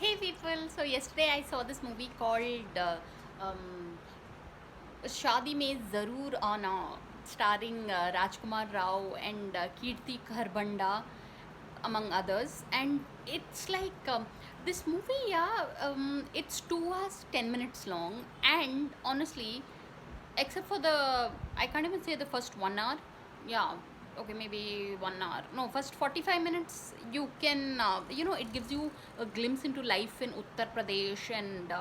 Hey people, so yesterday I saw this movie called um, Shadi Mein Zarur Aana, starring Rajkumar Rao and Kirti Kharbanda, among others. And it's like this movie, yeah, it's 2 hours 10 minutes long. And honestly, except for I can't even say the first 1 hour. Yeah, okay, maybe 1 hour. No, first 45 minutes you can, it gives you a glimpse into life in Uttar Pradesh, and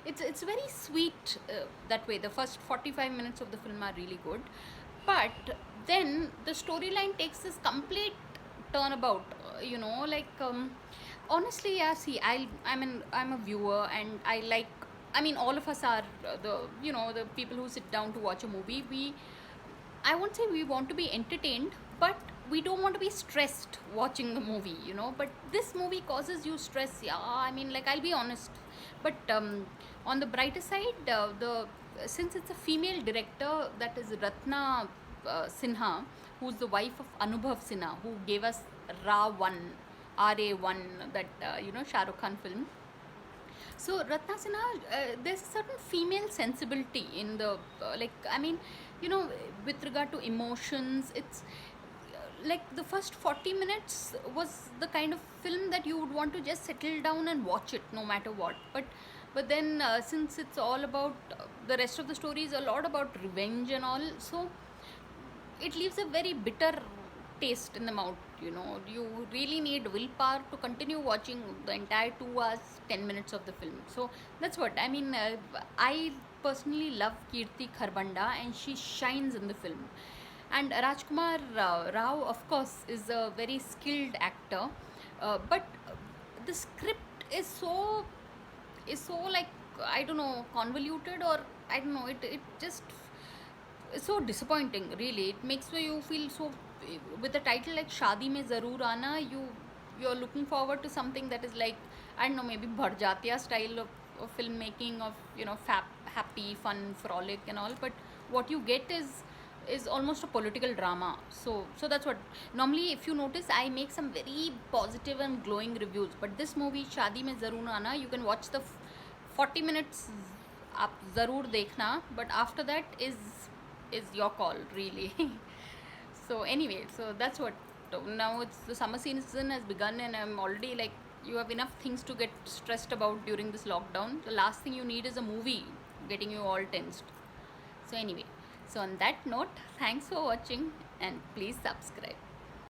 it's very sweet that way. The first 45 minutes of the film are really good, but then the storyline takes this complete turnabout. Honestly, yeah. See, I'm a viewer, and I like. I mean, all of us are the people who sit down to watch a movie. I won't say we want to be entertained, but we don't want to be stressed watching the movie, But this movie causes you stress, yeah. I mean, like, I'll be honest. But on the brighter side, the since it's a female director, that is Ratna Sinha, who's the wife of Anubhav Sinha, who gave us Ra 1, RA1, that Shah Rukh Khan film. So Ratna Sinha, there's a certain female sensibility in the you know, with regard to emotions. It's like the first 40 minutes was the kind of film that you would want to just settle down and watch it no matter what. But then since it's all about the rest of the story is a lot about revenge and all, so it leaves a very bitter taste in the mouth. You really need willpower to continue watching the entire 2 hours 10 minutes of the film. So that's what I mean. I personally love Kirti Kharbanda, and she shines in the film. And Rajkumar Rao, of course, is a very skilled actor, but the script is so like, I don't know, convoluted, or I don't know, it just is so disappointing. Really, it makes you feel so. With a title like Shadi Mein Zarur Aana, you're looking forward to something that is like, I don't know, maybe Bharjatiya style of filmmaking, of happy, fun, frolic and all. But what you get is almost a political drama. So that's what, normally, if you notice, I make some very positive and glowing reviews, but this movie Shadi Mein Zarur Aana, you can watch the 40 minutes, आप ज़रूर देखना, but after that is your call, really. So anyway, so that's what. Now it's the summer season has begun, and I'm already like, you have enough things to get stressed about during this lockdown. The last thing you need is a movie getting you all tensed. So anyway, so on that note, thanks for watching, and please subscribe.